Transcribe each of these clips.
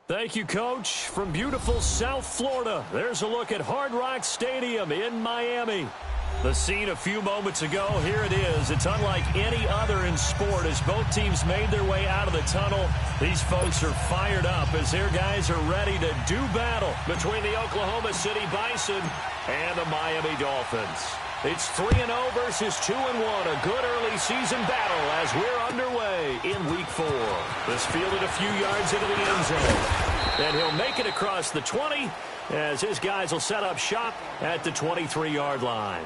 Thank you, Coach. From beautiful South Florida, there's a look at Hard Rock Stadium in Miami. The scene a few moments ago, here it is. It's unlike any other in sport as both teams made their way out of the tunnel. These folks are fired up as their guys are ready to do battle between the Oklahoma City Bison and the Miami Dolphins. It's 3-0 versus 2-1, a good early season battle as we're underway in Week 4. This fielded a few yards into the end zone. And he'll make it across the 20 as his guys will set up shop at the 23-yard line.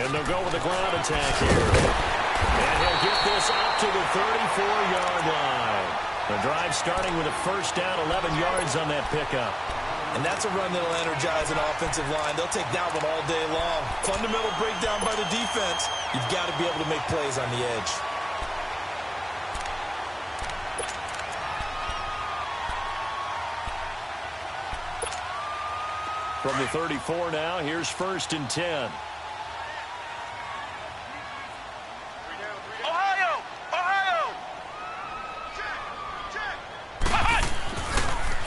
And they'll go with the ground attack here. And he'll get this up to the 34-yard line. The drive starting with a first down, 11 yards on that pickup. And that's a run that'll energize an offensive line. They'll take that one all day long. Fundamental breakdown by the defense. You've got to be able to make plays on the edge. From the 34 now, here's 1st and 10.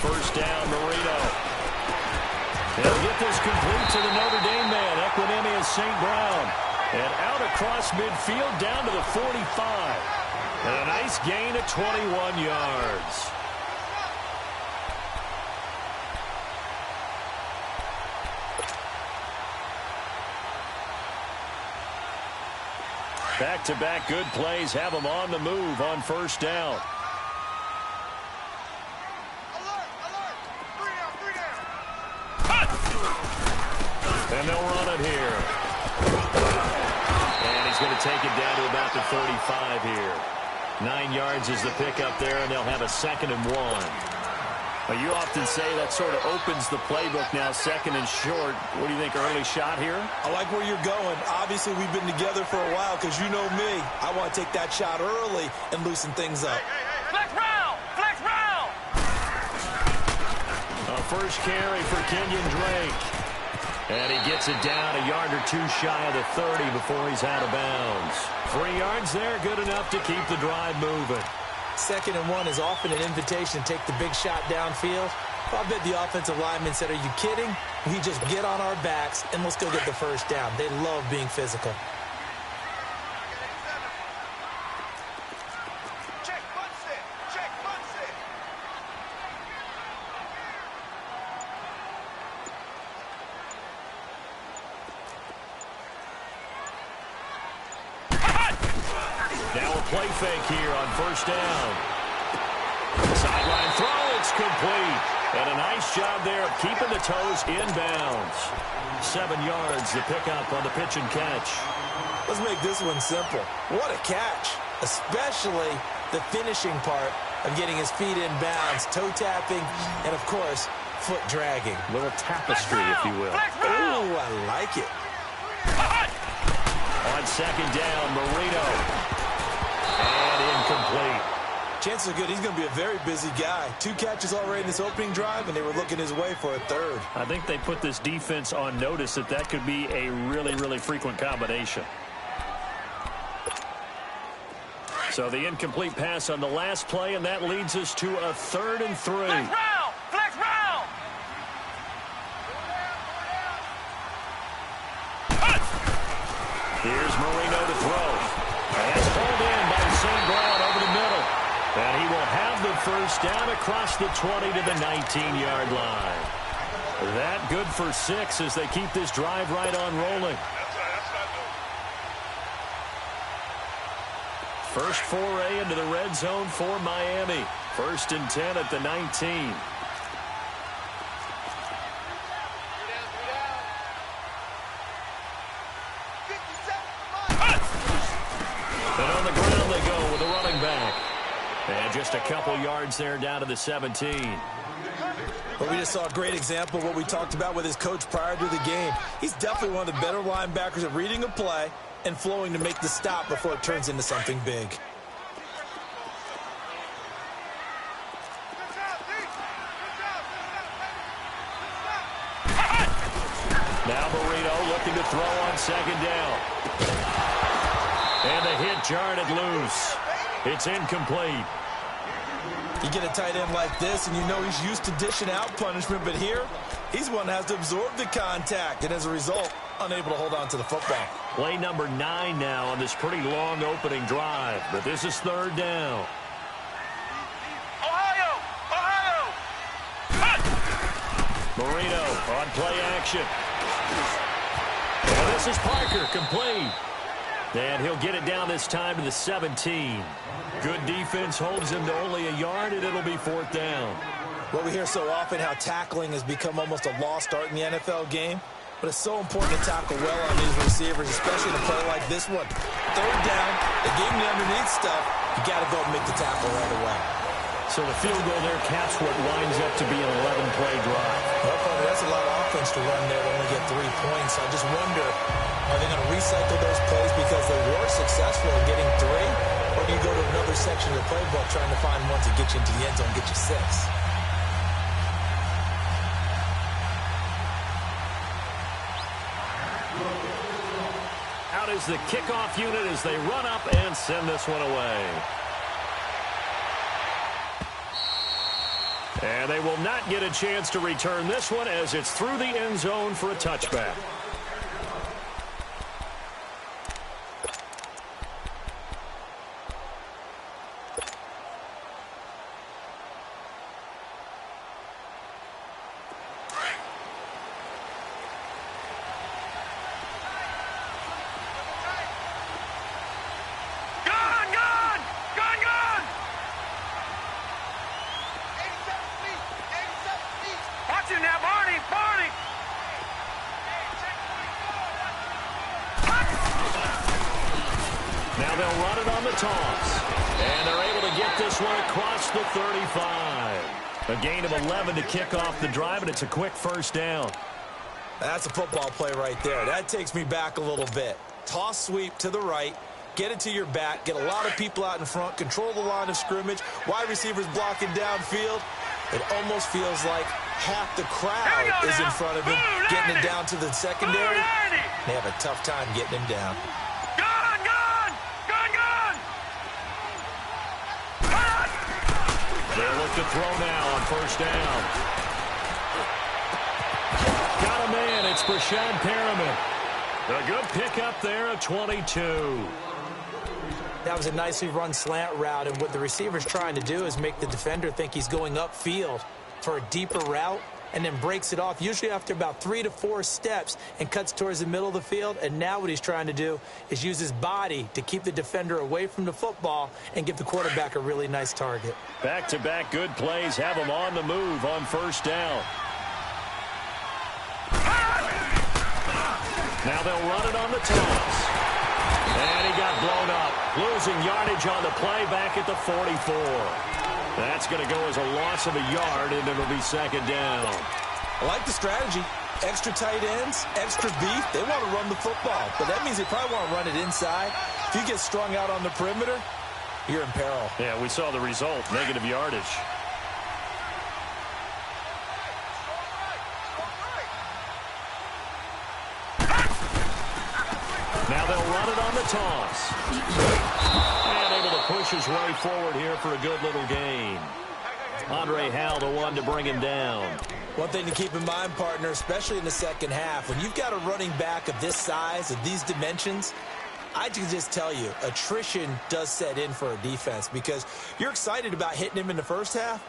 First down, Marino. He'll get this complete to the Notre Dame man, Equinemius St. Brown. And out across midfield down to the 45. And a nice gain of 21 yards. Back-to-back good plays have them on the move on first down. And they'll run it here. And he's going to take it down to about the 35 here. 9 yards is the pickup there, and they'll have a 2nd and 1. Well, you often say that sort of opens the playbook now, 2nd and short. What do you think, early shot here? I like where you're going. Obviously, we've been together for a while because you know me. I want to take that shot early and loosen things up. Flex round! Flex round! A first carry for Kenyon Drake. And he gets it down a yard or 2 shy of the 30 before he's out of bounds. 3 yards there, good enough to keep the drive moving. 2nd and 1 is often an invitation to take the big shot downfield. I bet the offensive lineman said, are you kidding? We just get on our backs and let's go get the first down. They love being physical. Now a play fake here on first down. Sideline throw, it's complete. And a nice job there of keeping the toes in bounds. 7 yards, the pickup on the pitch and catch. Let's make this one simple. What a catch, especially the finishing part of getting his feet in bounds, toe tapping, and, of course, foot dragging. A little tapestry, if you will. Oh, I like it. On 2nd down, Marino. And incomplete. Chances are good he's going to be a very busy guy. 2 catches already in this opening drive, and they were looking his way for a 3rd. I think they put this defense on notice that could be a really, really frequent combination. So the incomplete pass on the last play, and that leads us to a 3rd and 3. Flex round! Flex round! Here's Marino to throw. And it's pulled in by St. Brown over the middle. And he will have the first down across the 20 to the 19-yard line. That good for 6 as they keep this drive right on rolling. First foray into the red zone for Miami. 1st and 10 at the 19. And on the ground they go with a running back. And just a couple yards there down to the 17. But we just saw a great example of what we talked about with his coach prior to the game. He's definitely one of the better linebackers at reading a play and flowing to make the stop before it turns into something big. Now Marino looking to throw on second down. And the hit jarred it loose. It's incomplete. You get a tight end like this, and you know he's used to dishing out punishment, but here, he's one that has to absorb the contact, and as a result, unable to hold on to the football. Play number 9 now on this pretty long opening drive, but this is third down. Ohio! Marino on play action. And this is Parker, complete. And he'll get it down this time to the 17. Good defense holds him to only a yard, and it'll be fourth down. Well, we hear so often how tackling has become almost a lost art in the NFL game, but it's so important to tackle well on these receivers, especially in a play like this one. Third down, they gave him the underneath stuff. You got to go and make the tackle right away. So the field goal there caps what winds up to be an 11-play drive. Well, partner, that's a lot of offense to run there to only get 3 points. I just wonder, are they going to recycle those plays because they were successful in getting 3? Or do you go to another section of the playbook trying to find one to get you into the end zone and get you 6? Out is the kickoff unit as they run up and send this one away. And they will not get a chance to return this one as it's through the end zone for a touchback. Now they'll run it on the toss. And they're able to get this one across the 35. A gain of 11 to kick off the drive, and it's a quick first down. That's a football play right there. That takes me back a little bit. Toss sweep to the right. Get it to your back. Get a lot of people out in front. Control the line of scrimmage. Wide receivers blocking downfield. It almost feels like half the crowd is in front of him, getting it down to the secondary. They have a tough time getting him down. They'll look to throw now on first down. Got a man. It's Brashad Perriman. A good pickup there at 22. That was a nicely run slant route, and what the receiver's trying to do is make the defender think he's going upfield for a deeper route, and then breaks it off, usually after about 3 to 4 steps, and cuts towards the middle of the field. And now what he's trying to do is use his body to keep the defender away from the football and give the quarterback a really nice target. Back-to-back good plays have him on the move on first down. Now they'll run it on the toss. And he got blown up. Losing yardage on the play back at the 44. That's going to go as a loss of a yard, and it'll be second down. I like the strategy. Extra tight ends, extra beef. They want to run the football, but that means they probably want to run it inside. If you get strung out on the perimeter, you're in peril. Yeah, we saw the result, negative yardage. Now they'll run it on the toss. And able to push his way forward here for a good little gain. Andre Howell, the one to bring him down. One thing to keep in mind, partner, especially in the second half, when you've got a running back of this size, of these dimensions, I can just tell you, attrition does set in for a defense because you're excited about hitting him in the first half.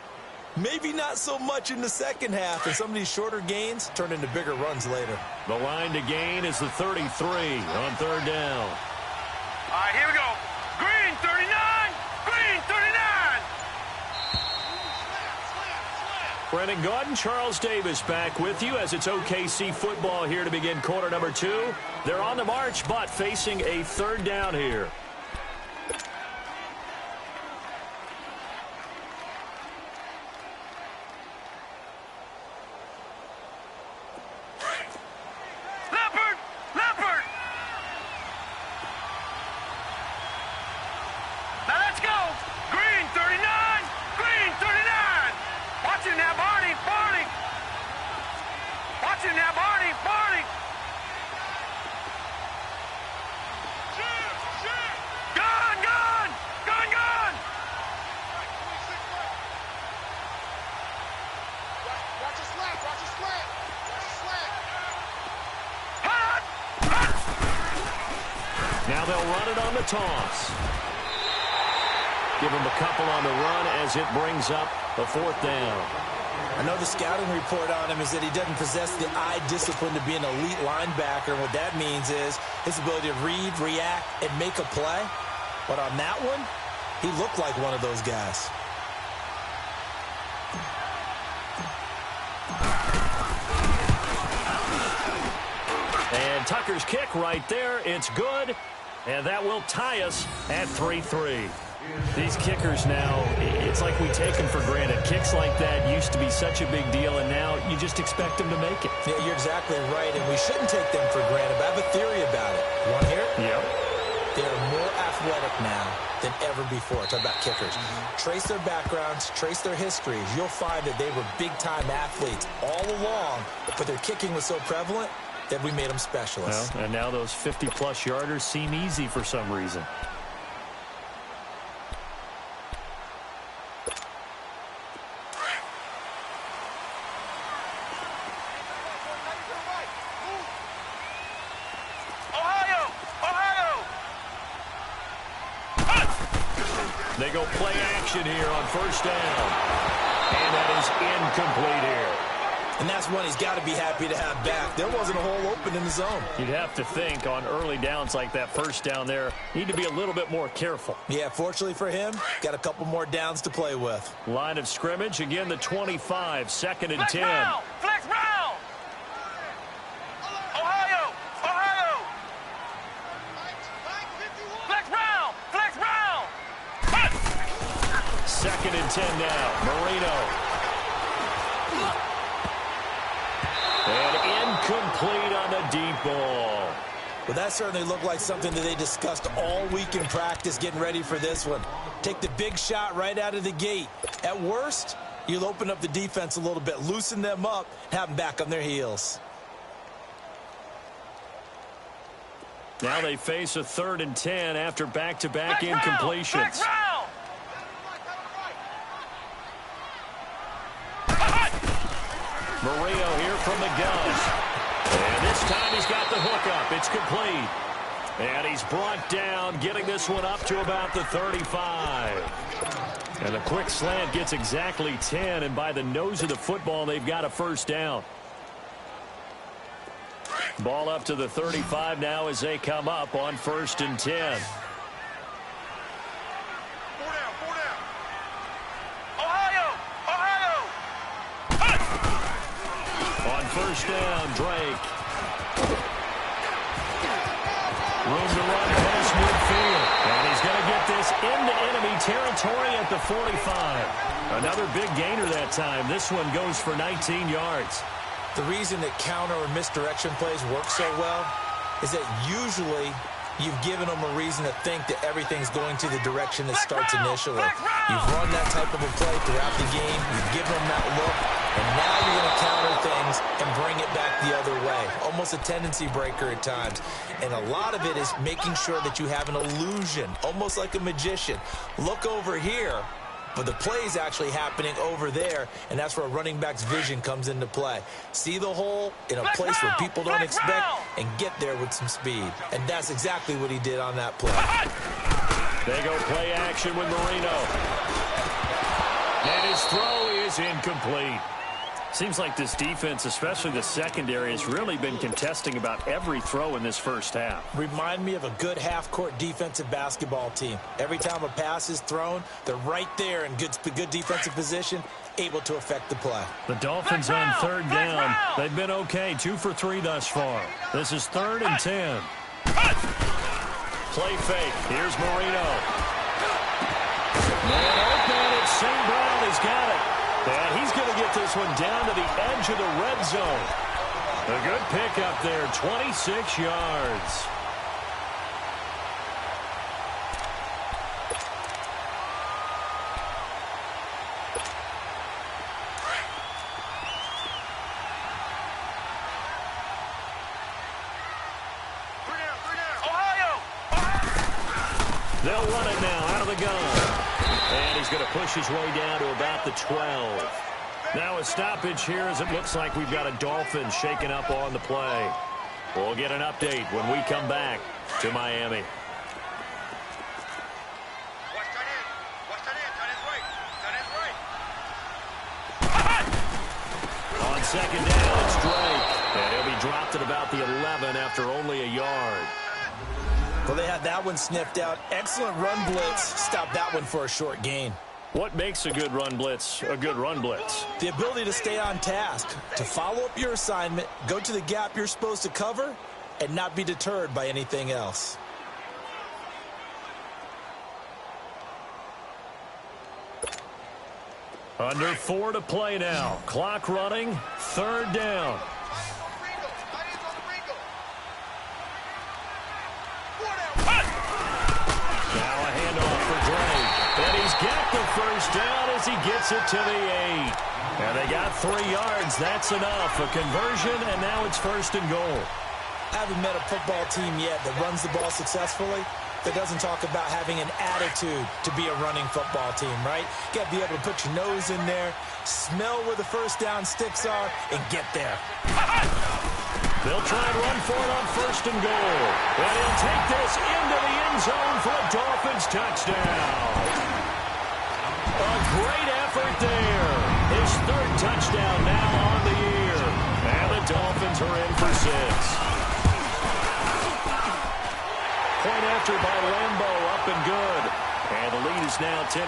Maybe not so much in the second half, and some of these shorter gains turn into bigger runs later. The line to gain is the 33 on third down. All right, here we go. Green 39, green 39. Brennan Gaudin, Charles Davis back with you as it's OKC football here to begin quarter number 2. They're on the march, but facing a third down here. Now they'll run it on the toss. Give him a couple on the run as it brings up a fourth down. I know the scouting report on him is that he doesn't possess the eye discipline to be an elite linebacker. What that means is his ability to read, react, and make a play. But on that one, he looked like one of those guys. And Tucker's kick right there. It's good. And that will tie us at 3-3. These kickers now, it's like we take them for granted. Kicks like that used to be such a big deal, and now you just expect them to make it. Yeah, you're exactly right, and we shouldn't take them for granted, but I have a theory about it. You want to hear it? Yep. They're more athletic now than ever before. Talk about kickers. Trace their backgrounds, trace their histories. You'll find that they were big-time athletes all along, but their kicking was so prevalent that we made them specialists. Well, and now those 50-plus yarders seem easy for some reason. They go play action here on first down. And that is incomplete here. And that's one he's got to be happy to have back. There wasn't a hole open in the zone. You'd have to think on early downs like that first down there, need to be a little bit more careful. Yeah, fortunately for him, got a couple more downs to play with. Line of scrimmage, again the 25, second and 10. Flex round! Ohio! Ohio! Flex round! Flex round! Second and 10 now. Marino. And incomplete on the deep ball. Well, that certainly looked like something that they discussed all week in practice getting ready for this one. Take the big shot right out of the gate. At worst, you'll open up the defense a little bit, loosen them up, have them back on their heels. Now they face a third and 10 after back-to-back incompletions. Murillo here from the gun. And this time he's got the hook up. It's complete. And he's brought down, getting this one up to about the 35. And the quick slant gets exactly 10, and by the nose of the football, they've got a first down. Ball up to the 35 now as they come up on first and 10. First down, Drake. Room to run past midfield. And he's going to get this into enemy territory at the 45. Another big gainer that time. This one goes for 19 yards. The reason that counter or misdirection plays work so well is that usually you've given them a reason to think that everything's going to the direction it starts initially. You've run that type of a play throughout the game. You've given them that look. And now you're going to counter things and bring it back the other way. Almost a tendency breaker at times. And a lot of it is making sure that you have an illusion, almost like a magician. Look over here, but the play is actually happening over there, and that's where a running back's vision comes into play. See the hole in a place where people don't expect and get there with some speed. And that's exactly what he did on that play. They go play action with Marino. And his throw is incomplete. Seems like this defense, especially the secondary, has really been contesting about every throw in this first half. Remind me of a good half-court defensive basketball team. Every time a pass is thrown, they're right there in good defensive position, able to affect the play. The Dolphins on third down. They've been okay, 2 for 3 thus far. This is third and 10. Play fake. Here's Marino. Man open. It's St. Brown. He's got it. And he's going to get this one down to the edge of the red zone. A good pickup there, 26 yards. They'll run it now out of the gun. And he's going to push his way down to about the 12. Now a stoppage here as it looks like we've got a Dolphin shaking up on the play. We'll get an update when we come back to Miami. second down, it's Drake. And he'll be dropped at about the 11 after only a yard. Well, they had that one sniffed out. Excellent run blitz. Stop that one for a short gain. What makes a good run blitz a good run blitz? The ability to stay on task, to follow up your assignment, go to the gap you're supposed to cover, and not be deterred by anything else. Under 4 to play now. Clock running. Third down. Now a handoff for Drake. And he's got the first down as he gets it to the 8. And they got 3 yards. That's enough. A conversion, and now it's first and goal. I haven't met a football team yet that runs the ball successfully that doesn't talk about having an attitude to be a running football team, right? You got to be able to put your nose in there, smell where the first down sticks are, and get there. They'll try and run for it on first and goal. And he'll take this into the end zone for a Dolphins touchdown. A great effort there. His 3rd touchdown now on the year. And the Dolphins are in for 6. Point after by Lambo, up and good. And the lead is now 10-3.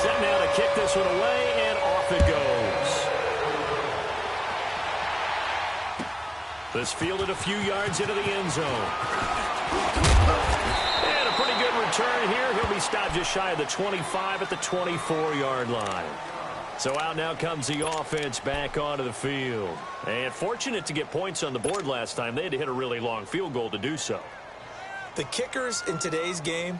Set now to kick this one away, and off it goes. This fielded a few yards into the end zone. And a pretty good return here. He'll be stopped just shy of the 25 at the 24-yard line. So out now comes the offense back onto the field. And fortunate to get points on the board last time. They had to hit a really long field goal to do so. The kickers in today's game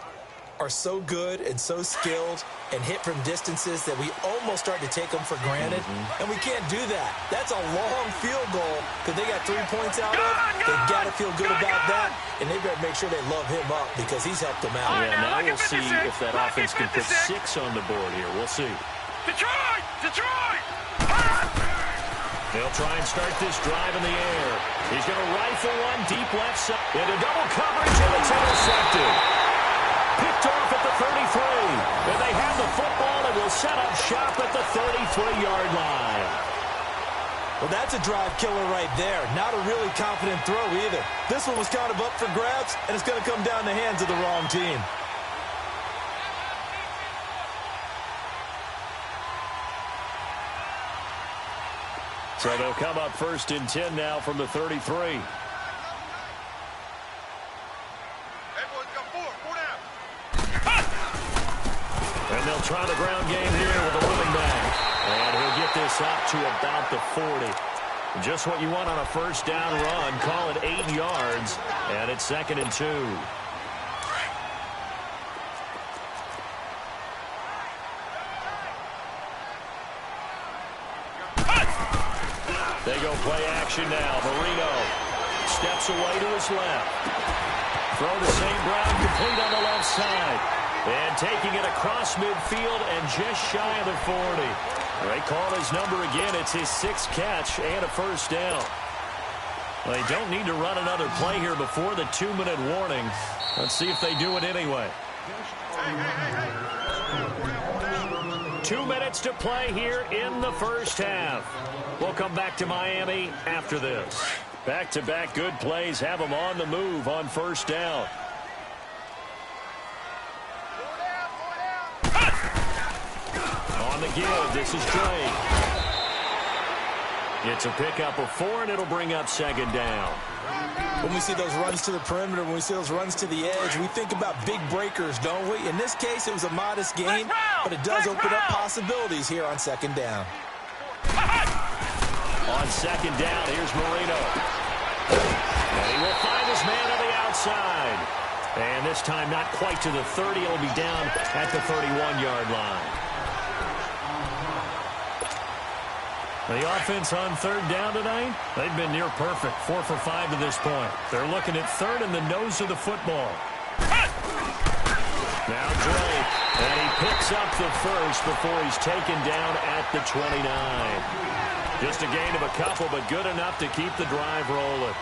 are so good and so skilled and hit from distances that we almost start to take them for granted. And we can't do that. That's a long field goal that they got 3 points out of. They've got to feel good about that, and they've got to make sure they love him up because he's helped them out. Yeah, now we'll see if that offense can put 6 on the board here. We'll see. Detroit! Detroit! They'll try and start this drive in the air. He's going to rifle one deep left side. Into double coverage, and it's intercepted. Picked off at the 33. And they have the football and will set up shop at the 33-yard line. Well, that's a drive killer right there. Not a really confident throw either. This one was kind of up for grabs, and it's going to come down the hands of the wrong team. So they'll come up first and 10 now from the 33. And they'll try the ground game here with a running back. And he'll get this up to about the 40. Just what you want on a first down run. Call it 8 yards. And it's 2nd and 2. They go play action now. Marino steps away to his left. Throw to St. Brown, complete on the left side. And taking it across midfield and just shy of the 40. They call his number again. It's his 6th catch and a first down. Well, they don't need to run another play here before the 2-minute warning. Let's see if they do it anyway. 2 minutes to play here in the first half. We'll come back to Miami after this. Back-to-back good plays have them on the move on first down. On the give, this is Drake. It's a pickup of 4, and it'll bring up 2nd down. When we see those runs to the perimeter, when we see those runs to the edge, we think about big breakers, don't we? In this case, it was a modest gain, but it does open up possibilities here on 2nd down. On 2nd down, here's Marino. And he will find his man on the outside. And this time not quite to the 30. It'll be down at the 31-yard line. The offense on 3rd down tonight, they've been near perfect. 4 for 5 to this point. They're looking at 3rd in the nose of the football. Now Drake, and he picks up the first before he's taken down at the 29. Just a gain of a couple, but good enough to keep the drive rolling.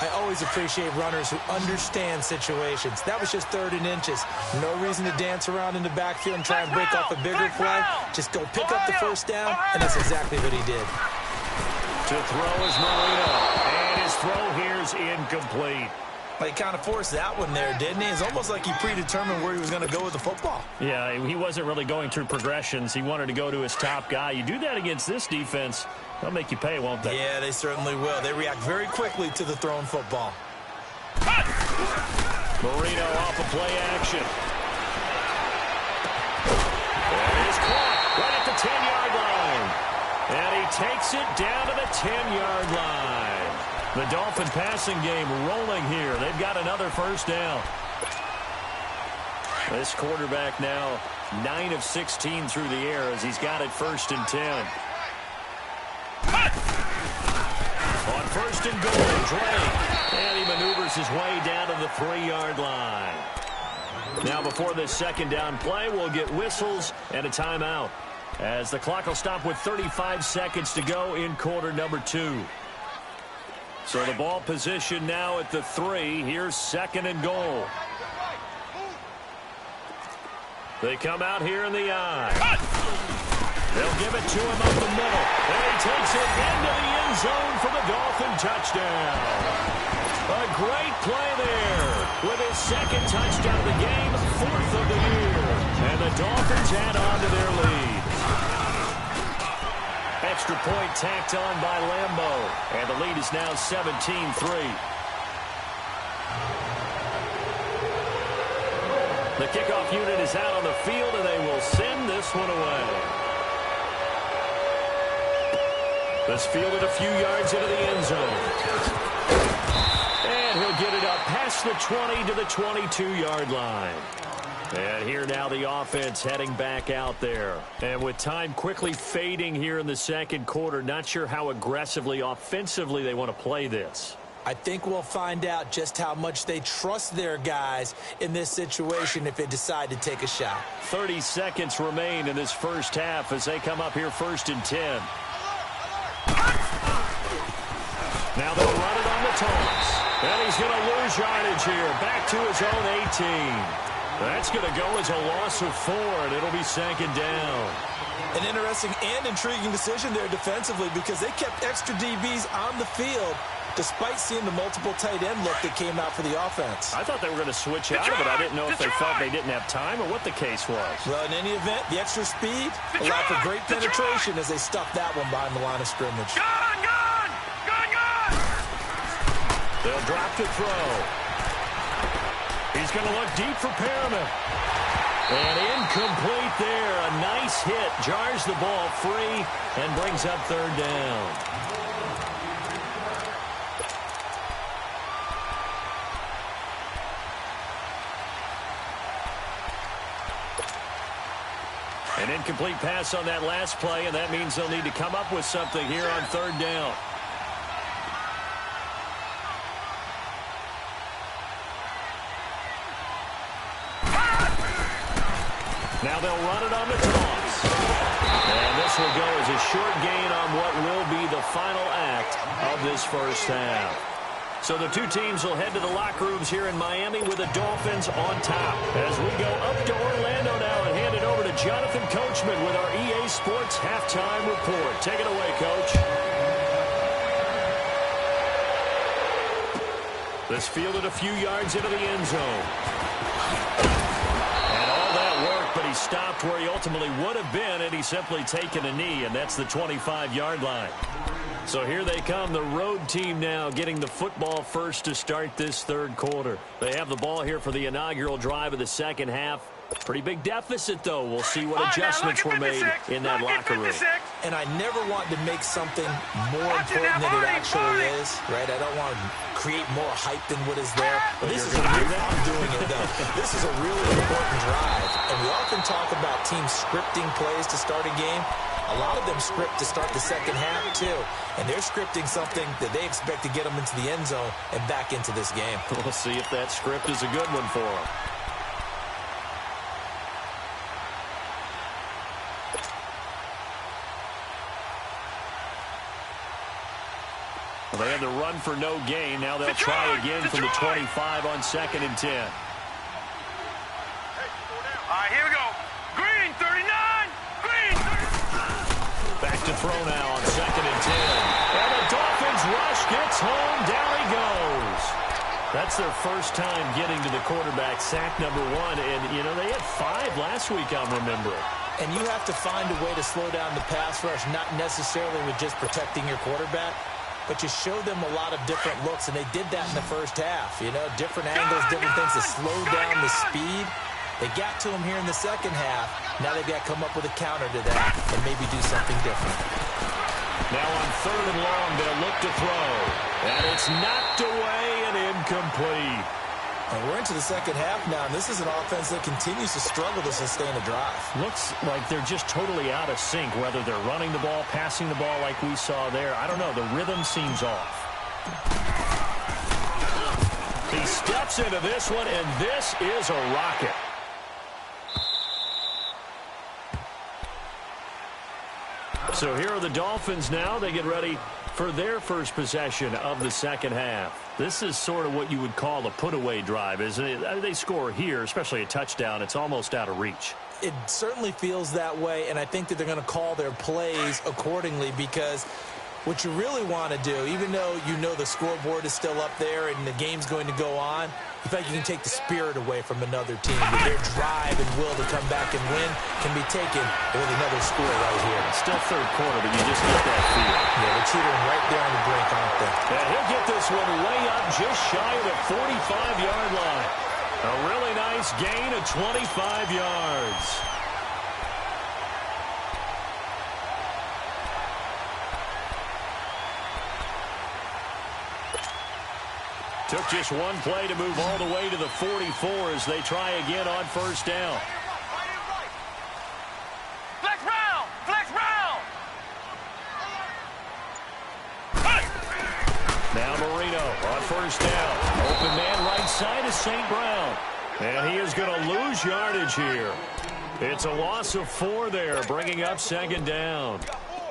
I always appreciate runners who understand situations. That was just 3rd and inches. No reason to dance around in the backfield and try and break off a bigger play. Just go pick up the first down, and that's exactly what he did. To throw is Marino, and his throw here is incomplete. He kind of forced that one there, didn't he? It's almost like he predetermined where he was going to go with the football. Yeah, he wasn't really going through progressions. He wanted to go to his top guy. You do that against this defense, they'll make you pay, won't they? Yeah, they certainly will. They react very quickly to the thrown football. Marino off of play action. There is caught right at the 10-yard line. And he takes it down to the 10-yard line. The Dolphin passing game rolling here. They've got another first down. This quarterback now 9 of 16 through the air as he's got it 1st and 10. On 1st and goal, Drake. And he maneuvers his way down to the 3-yard line. Now before this 2nd down play, we'll get whistles and a timeout, as the clock will stop with 35 seconds to go in quarter number 2. So the ball position now at the 3. Here's 2nd and goal. They come out here in the I. They'll give it to him up the middle. And he takes it into the end zone for the Dolphin touchdown. A great play there with his 2nd touchdown of the game, 4th of the year. And the Dolphins add on to their lead. Extra point tacked on by Lambo. And the lead is now 17-3. The kickoff unit is out on the field, and they will send this one away. This fielded a few yards into the end zone. And he'll get it up past the 20 to the 22-yard line. And here now the offense heading back out there. And with time quickly fading here in the 2nd quarter, not sure how aggressively, offensively they want to play this. I think we'll find out just how much they trust their guys in this situation if they decide to take a shot. 30 seconds remain in this first half as they come up here 1st and 10. Now they'll run it on the toss. And he's going to lose yardage here. Back to his own 18. That's going to go as a loss of 4, and it'll be 2nd down. An interesting and intriguing decision there defensively, because they kept extra DBs on the field despite seeing the multiple tight end look that came out for the offense. I thought they were going to switch out of it. I didn't know if they felt they didn't have time or what the case was. Well, in any event, the extra speed allowed for great penetration as they stuffed that one behind the line of scrimmage. They'll drop to throw. He's going to look deep for Perriman. And incomplete there. A nice hit. Jars the ball free and brings up 3rd down. An incomplete pass on that last play, and that means they'll need to come up with something here on 3rd down. Now they'll run it on the toss. And this will go as a short gain on what will be the final act of this first half. So the two teams will head to the locker rooms here in Miami with the Dolphins on top. As we go up to Orlando now and hand it over to Jonathan Coachman with our EA Sports Halftime Report. Take it away, Coach. This fielded a few yards into the end zone. But he stopped where he ultimately would have been had he simply taken a knee, and that's the 25-yard line. So here they come, the road team now getting the football first to start this 3rd quarter. They have the ball here for the inaugural drive of the 2nd half. Pretty big deficit, though. We'll see what adjustments were made in that locker room. And I never want to make something more important than it actually is, right? I don't want to create more hype than what is there. But this is I'm doing it, though. This is a really important drive. And we often talk about teams scripting plays to start a game. A lot of them script to start the 2nd half, too. And they're scripting something that they expect to get them into the end zone and back into this game. We'll see if that script is a good one for them. Well, they had the run for no gain. Now they'll try again from the 25 on 2nd and 10. All right, here we go. Green, 39. Green, 39. Back to throw now on 2nd and 10. And the Dolphins rush gets home. Down he goes. That's their first time getting to the quarterback, sack number 1. And, you know, they had 5 last week, I'm remembering. And you have to find a way to slow down the pass rush, not necessarily with just protecting your quarterback, but you show them a lot of different looks, and they did that in the first half. You know, different angles, different things to slow down the speed. They got to him here in the second half. Now they've got to come up with a counter to that and maybe do something different. Now on 3rd and long, they'll look to throw. And it's knocked away and incomplete. And we're into the second half now, and this is an offense that continues to struggle to sustain a drive. Looks like they're just totally out of sync, whether they're running the ball, passing the ball like we saw there. I don't know. The rhythm seems off. He steps into this one, and this is a rocket. So here are the Dolphins now. They get ready for their first possession of the second half. This is sort of what you would call a put-away drive, isn't it? They score here, especially a touchdown. It's almost out of reach. It certainly feels that way, and I think that they're going to call their plays accordingly, because what you really want to do, even though you know the scoreboard is still up there and the game's going to go on, you feel like you can take the spirit away from another team. With their drive and will to come back and win can be taken with another score right here. Still third quarter, but you just get that feel. Yeah, they're teetering right there on the brink, aren't they? And he'll get this one way up just shy of the 45-yard line. A really nice gain of 25 yards. Took just one play to move all the way to the 44 as they try again on first down. Flex round! Flex round! Now Marino on first down. Open man right side is St. Brown. And he is going to lose yardage here. It's a loss of 4 there, bringing up 2nd down.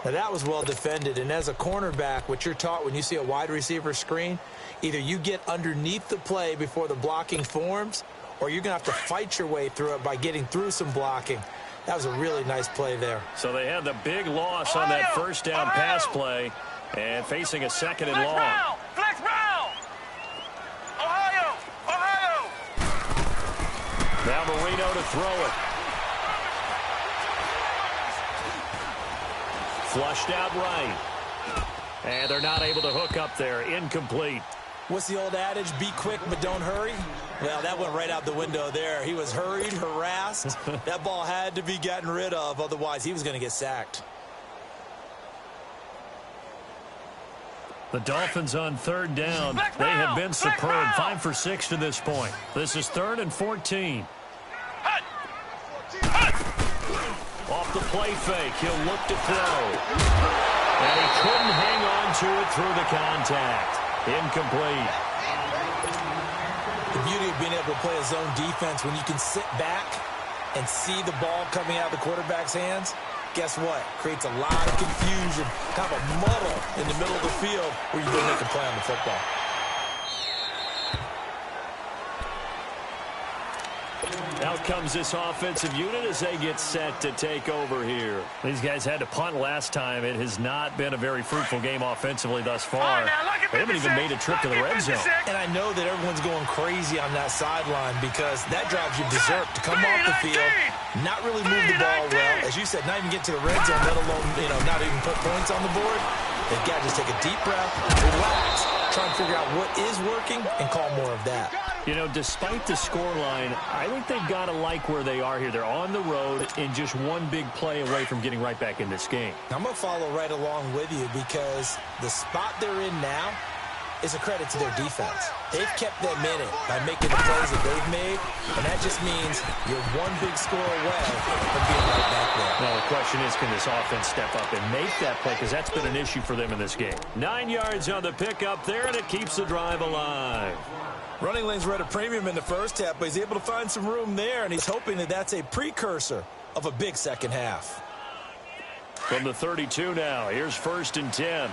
Now, that was well defended, and as a cornerback, what you're taught when you see a wide receiver screen, either you get underneath the play before the blocking forms, or you're going to have to fight your way through it by getting through some blocking. That was a really nice play there. So they had the big loss on that first down pass play, and facing a 2nd and long. Flex round! Ohio! Ohio! Now Marino to throw it. Flushed out right. And they're not able to hook up there. Incomplete. What's the old adage? Be quick, but don't hurry. Well, that went right out the window there. He was hurried, harassed. That ball had to be gotten rid of. Otherwise, he was going to get sacked. The Dolphins on 3rd down. They have been superb. 5 for 6 to this point. This is 3rd and 14. Off the play fake, he'll look to throw. And he couldn't hang on to it through the contact. Incomplete. The beauty of being able to play a zone defense when you can sit back and see the ball coming out of the quarterback's hands, guess what? Creates a lot of confusion, kind of a muddle in the middle of the field where you can make a play on the football. Out comes this offensive unit as they get set to take over here. These guys had to punt last time. It has not been a very fruitful game offensively thus far. They haven't even made a trip to the red zone. And I know that everyone's going crazy on that sideline because that drives you berserk to come off the field, not really move the ball well. As you said, not even get to the red zone, let alone, not even put points on the board. They've got to just take a deep breath, relax, try and figure out what is working, and call more of that. Despite the scoreline, I think they've got to like where they are here. They're on the road and just one big play away from getting right back in this game. I'm going to follow right along with you because the spot they're in now is a credit to their defense. They've kept them in it by making the plays that they've made, and that just means you're one big score away from being right back there. Now, the question is, can this offense step up and make that play? Because that's been an issue for them in this game. 9 yards on the pickup there, and it keeps the drive alive. Running lanes were at a premium in the first half, but he's able to find some room there, and he's hoping that that's a precursor of a big second half. From the 32 now, here's 1st and 10.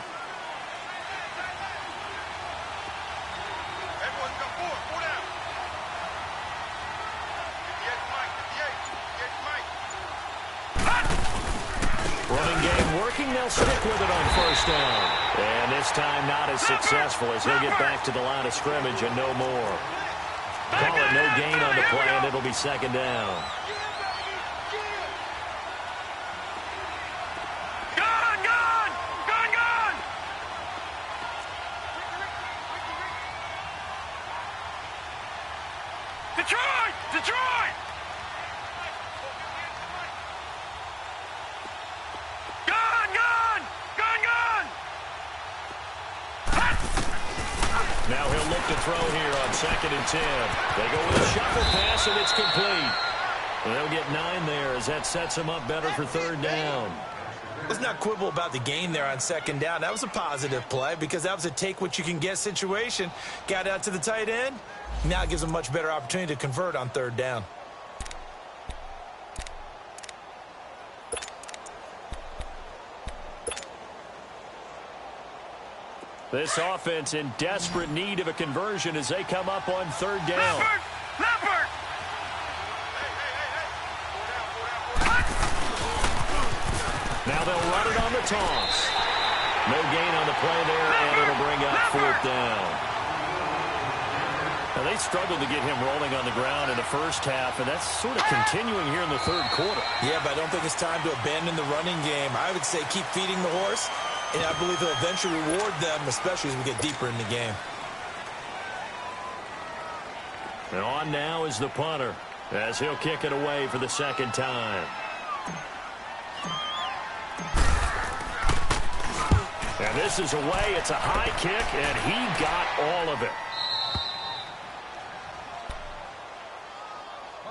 working. They'll stick with it on first down. And this time not as successful as he'll get back to the line of scrimmage and no more. Call it no gain on the play, and it'll be second down. Detroit! Detroit! Gun! Gun! Gun! Gun! Now he'll look to throw here on 2nd and 10. They go with a shuffle pass, and it's complete. And they'll get 9 there as that sets them up better for 3rd down. Let's not quibble about the gain there on 2nd down. That was a positive play because that was a take-what-you-can-get situation. Got out to the tight end. Now it gives them a much better opportunity to convert on 3rd down. This offense in desperate need of a conversion as they come up on 3rd down. Leopard! Now they'll run it on the toss. No gain on the play there, and it'll bring up 4th down. Now they struggled to get him rolling on the ground in the first half, and that's sort of continuing here in the 3rd quarter. Yeah, but I don't think it's time to abandon the running game. I would say keep feeding the horse, and I believe he'll eventually reward them, especially as we get deeper in the game. And on now is the punter as he'll kick it away for the 2nd time. And this is away. It's a high kick, and he got all of it.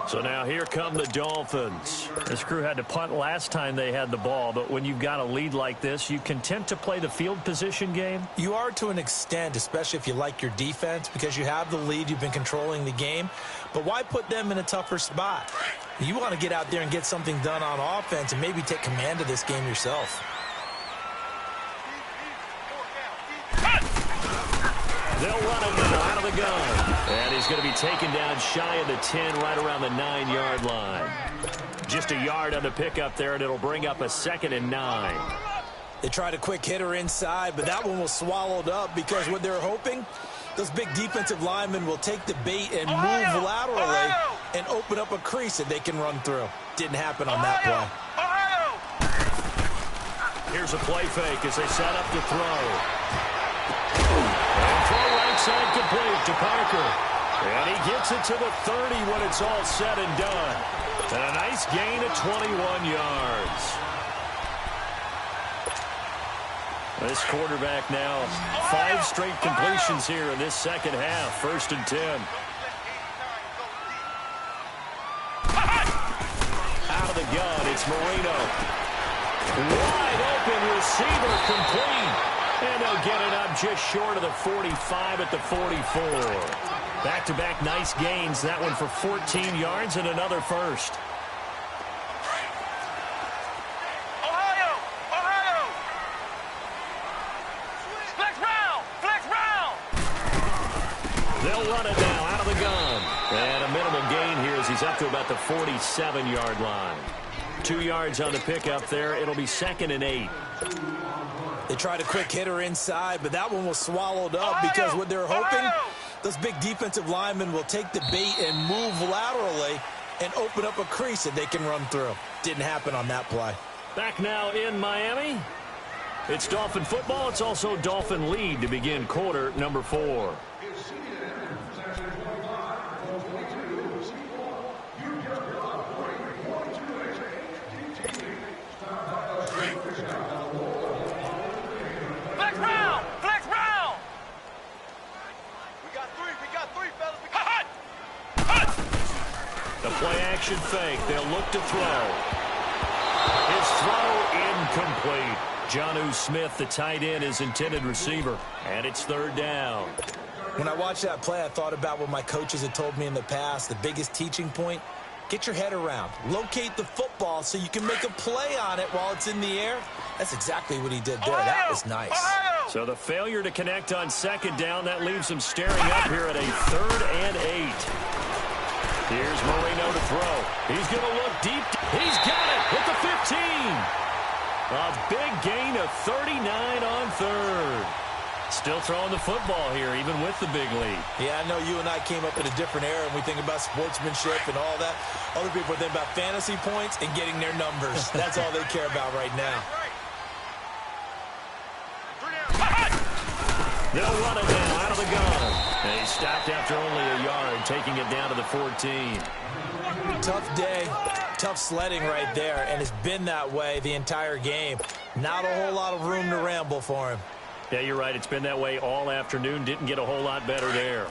So now here come the Dolphins. This crew had to punt last time they had the ball, but when you've got a lead like this, you content to play the field position game? You are to an extent, especially if you like your defense, because you have the lead, you've been controlling the game. But why put them in a tougher spot? You want to get out there and get something done on offense and maybe take command of this game yourself. They'll run him now out of the gun. And he's going to be taken down shy of the 10, right around the 9-yard line. Just a yard on the pickup there, and it'll bring up a 2nd and 9. They tried a quick hitter inside, but that one was swallowed up because what they're hoping, those big defensive linemen will take the bait and move laterally and open up a crease that they can run through. Didn't happen on that play. Here's a play fake as they set up to throw. And throw right side complete to Parker. And he gets it to the 30 when it's all said and done. And a nice gain of 21 yards. This quarterback now, 5 straight completions here in this 2nd half. 1st and 10. Out of the gun, it's Marino. Wide open receiver complete. And they'll get it up just short of the 45 at the 44. Back-to-back nice gains. That one for 14 yards and another first. Ohio! Ohio! Flex round! Flex round! They'll run it now out of the gun. And a minimal gain here as he's up to about the 47-yard line. 2 yards on the pickup there. It'll be 2nd and 8. They tried a quick hitter inside, but that one was swallowed up because what they're hoping, those big defensive linemen will take the bait and move laterally and open up a crease that they can run through. Didn't happen on that play. Back now in Miami. It's Dolphin football. It's also Dolphin lead to begin quarter number 4. Play-action fake. They'll look to throw. His throw incomplete. Jonnu Smith, the tight end, is intended receiver. And it's 3rd down. When I watched that play, I thought about what my coaches had told me in the past. The biggest teaching point, get your head around. Locate the football so you can make a play on it while it's in the air. That's exactly what he did there. That was nice. So the failure to connect on 2nd down, that leaves him staring up here at a 3rd and 8. Here's Marino to throw. He's going to look deep. He's got it at the 15. A big gain of 39 on third. Still throwing the football here, even with the big lead. Yeah, I know you and I came up in a different era, and we think about sportsmanship and all that. Other people think about fantasy points and getting their numbers. That's all they care about right now. They'll run it now out of the gun. And he stopped after only a yard, taking it down to the 14. Tough day, tough sledding right there, and it's been that way the entire game. Not a whole lot of room to ramble for him. Yeah, you're right. It's been that way all afternoon. Didn't get a whole lot better there.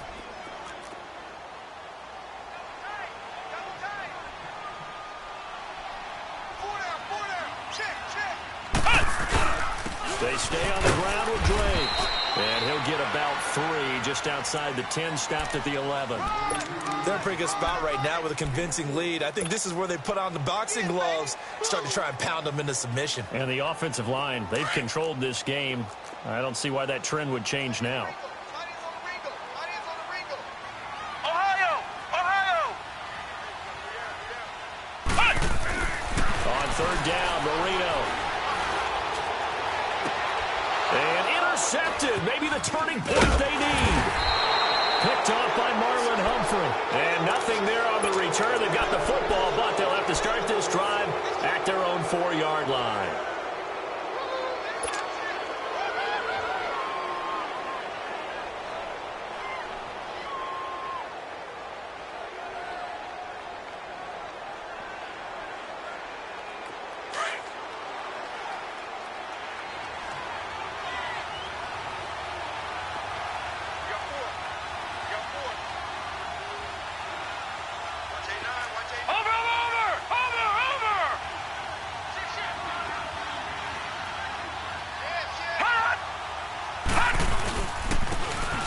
They stay on the ground with Drake. And he'll get about 3 just outside the 10, stopped at the 11. They're in a pretty good spot right now with a convincing lead. I think this is where they put on the boxing gloves, start to try and pound them into submission. And the offensive line, they've controlled this game. I don't see why that trend would change now. Ohio! On third down, Marino. And intercepted. Maybe the turning point they need. Picked off by Marlon Humphrey. And nothing there on the return. They've got the football, but they'll have to start this drive at their own 4-yard line.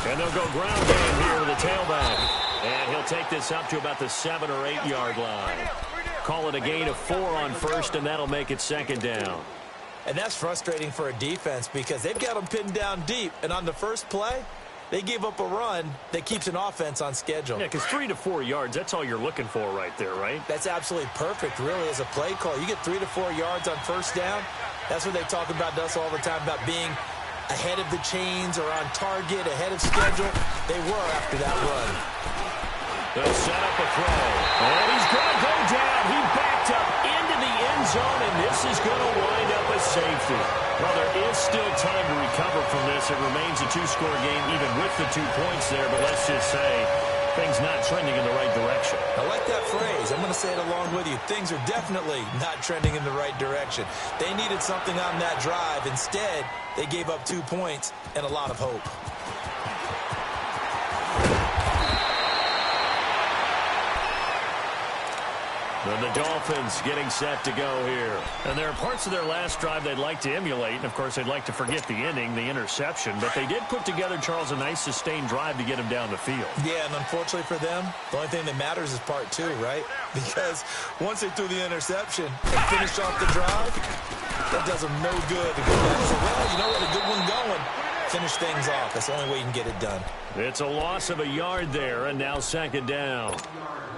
And they'll go ground game here to the tailback. And he'll take this up to about the 7- or 8-yard line. Call it a gain of 4 on first, and that'll make it second down. And that's frustrating for a defense because they've got them pinned down deep. And on the first play, they gave up a run that keeps an offense on schedule. Yeah, because 3 to 4 yards, that's all you're looking for right there, right? That's absolutely perfect, really, as a play call. You get 3 to 4 yards on first down. That's what they talk about to us all the time, about being ahead of the chains or on target, ahead of schedule. They were after that run. They'll set up a throw. And he's going to go down. He backed up into the end zone, and this is going to wind up a safety. Well, there is still time to recover from this. It remains a 2-score game even with the 2 points there, but let's just say things not trending in the right direction. I like that phrase. I'm going to say it along with you. Things are definitely not trending in the right direction. They needed something on that drive. Instead, they gave up 2 points and a lot of hope. And the Dolphins getting set to go here. And there are parts of their last drive they'd like to emulate. And, of course, they'd like to forget the inning, the interception. But they did put together, Charles, a nice sustained drive to get him down the field. Yeah, and unfortunately for them, the only thing that matters is part 2, right? Because once they threw the interception and finished off the drive, that does them no good to go back and say, well, you know what, a good one going. Finish things off. That's the only way you can get it done. It's a loss of a yard there, and now second down.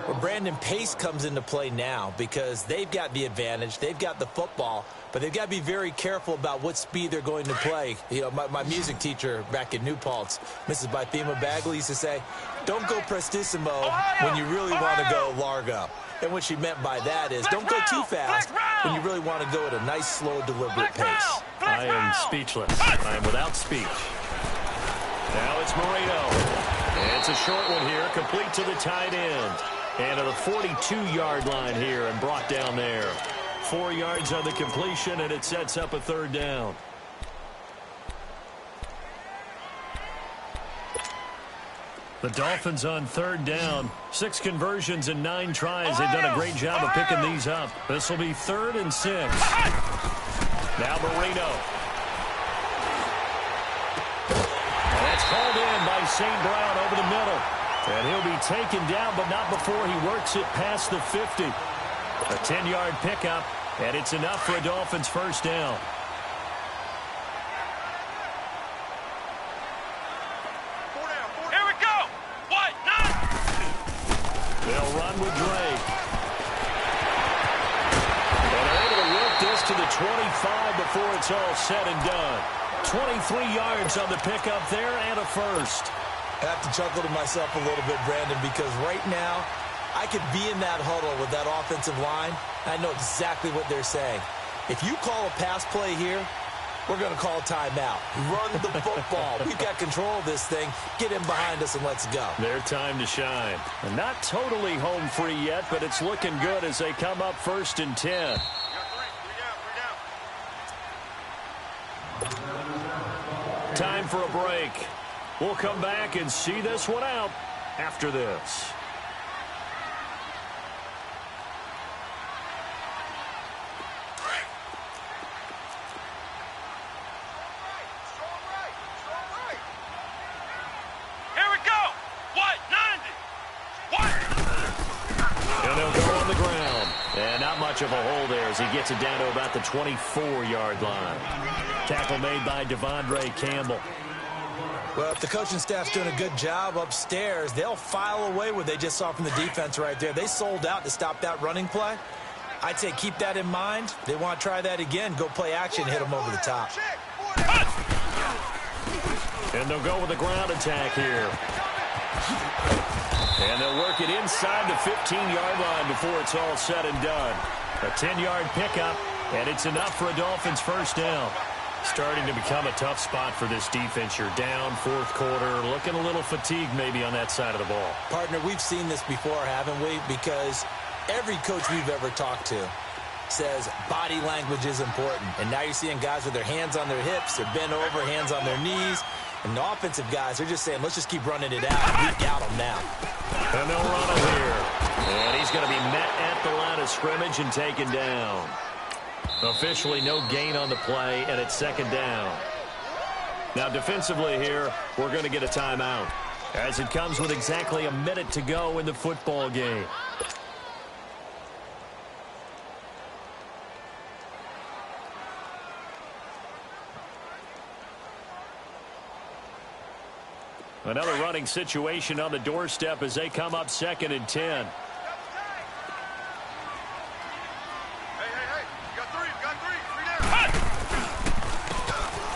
Well, Brandon, pace comes into play now because they've got the advantage. They've got the football, but they've got to be very careful about what speed they're going to play. You know, my music teacher back in New Paltz, Mrs. Bythema Bagley, used to say, don't go prestissimo when you really want to go largo. And what she meant by that is don't go too fast when you really want to go at a nice, slow, deliberate pace. I am speechless. I am without speech. Now it's Marino. And it's a short one here, complete to the tight end. And at the 42-yard line here and brought down there. 4 yards on the completion, and it sets up a third down. The Dolphins on third down. 6 conversions and 9 tries. They've done a great job of picking these up. This will be 3rd and 6. Now Marino. And that's hauled in by St. Brown over the middle. And he'll be taken down, but not before he works it past the 50. A 10-yard pickup, and it's enough for a Dolphins first down. Here we go. What? Nine. They'll run with Drake. And they're able to work this to the 25 before it's all said and done. 23 yards on the pickup there and a first. I have to chuckle to myself a little bit, Brandon, because right now I could be in that huddle with that offensive line. I know exactly what they're saying. If you call a pass play here, we're going to call a timeout. Run the football. We've got control of this thing. Get in behind us and let's go. Their time to shine. And not totally home free yet, but it's looking good as they come up 1st and 10. Time for a break. We'll come back and see this one out after this. Of a hole there as he gets it down to about the 24-yard line. Tackle made by Devondre Campbell. Well, if the coaching staff's doing a good job upstairs, they'll file away what they just saw from the defense right there. They sold out to stop that running play. I'd say keep that in mind. They want to try that again. Go play action, hit them over the top. And they'll go with the ground attack here. And they'll work it inside the 15-yard line before it's all said and done. A 10-yard pickup, and it's enough for a Dolphins first down. Starting to become a tough spot for this defense. You're down 4th quarter, looking a little fatigued maybe on that side of the ball. Partner, we've seen this before, haven't we? Because every coach we've ever talked to says body language is important. And now you're seeing guys with their hands on their hips, they're bent over, hands on their knees. And the offensive guys, they're just saying, let's just keep running it out. We've got them now. And they'll run it here. And he's going to be met at the line of scrimmage and taken down. Officially no gain on the play, and it's 2nd down. Now defensively here, we're going to get a timeout as it comes with exactly a minute to go in the football game. Another running situation on the doorstep as they come up 2nd and 10.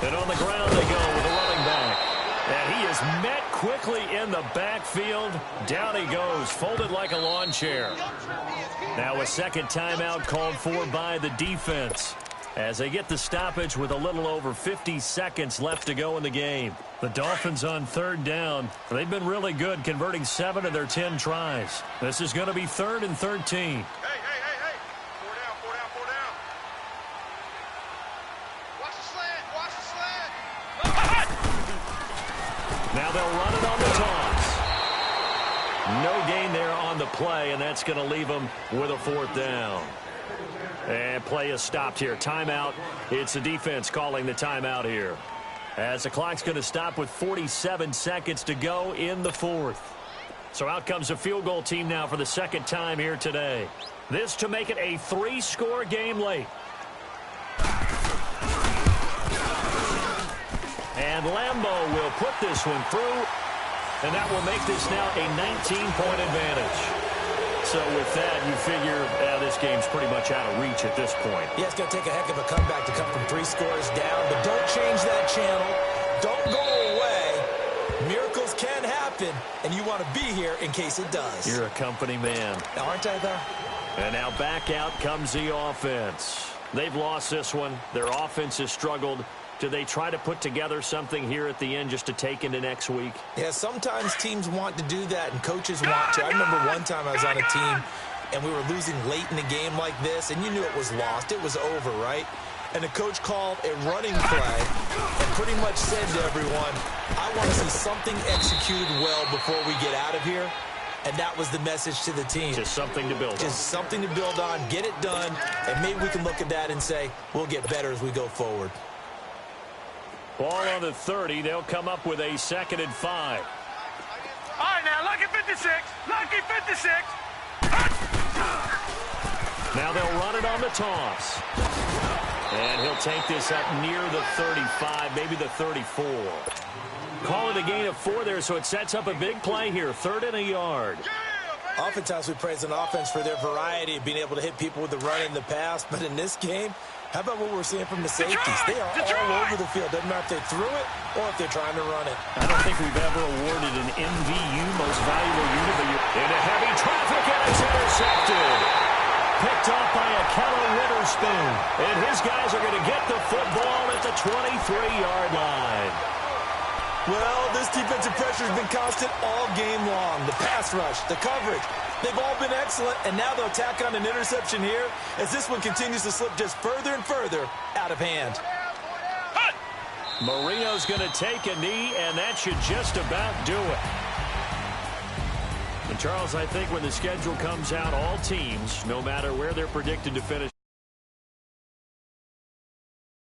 And on the ground they go with a running back. And he is met quickly in the backfield. Down he goes, folded like a lawn chair. Now a second timeout called for by the defense as they get the stoppage with a little over 50 seconds left to go in the game. The Dolphins on 3rd down. They've been really good, converting 7 of their 10 tries. This is going to be 3rd and 13. Now they'll run it on the toss. No gain there on the play, and that's going to leave them with a 4th down. And play is stopped here. Timeout. It's the defense calling the timeout here, as the clock's going to stop with 47 seconds to go in the 4th. So out comes the field goal team now for the 2nd time here today. This to make it a 3-score game late. And Lambeau will put this one through, and that will make this now a 19-point advantage. So with that, you figure this game's pretty much out of reach at this point. Yeah, it's going to take a heck of a comeback to come from 3 scores down, but don't change that channel. Don't go away. Miracles can happen, and you want to be here in case it does. You're a company man. Now, aren't I, though? And now back out comes the offense. They've lost this one. Their offense has struggled. Do they try to put together something here at the end just to take into next week? Yeah, sometimes teams want to do that and coaches want to. I remember one time I was on a team and we were losing late in the game like this, and you knew it was lost. It was over, right? And the coach called a running play and pretty much said to everyone, I want to see something executed well before we get out of here. And that was the message to the team. Just something to build on. Just something to build on, get it done, and maybe we can look at that and say, we'll get better as we go forward. Ball on the 30. They'll come up with a 2nd and 5. All right, now, lucky 56. Lucky 56. Now they'll run it on the toss. And he'll take this up near the 35, maybe the 34. Call it a gain of 4 there, so it sets up a big play here. 3rd and a yard. Oftentimes we praise an offense for their variety of being able to hit people with the run in the pass, but in this game, how about what we're seeing from the safeties? They are all over the field. Doesn't matter if they threw it or if they're trying to run it. I don't think we've ever awarded an MVU, most valuable unit, but into heavy traffic, and it's intercepted. Picked off by Akello Witherspoon. And his guys are going to get the football at the 23-yard line. Well, this defensive pressure has been constant all game long. The pass rush, the coverage, they've all been excellent, and now they'll tack on an interception here as this one continues to slip just further and further out of hand. Marino's going to take a knee, and that should just about do it. And Charles, I think when the schedule comes out, all teams, no matter where they're predicted to finish,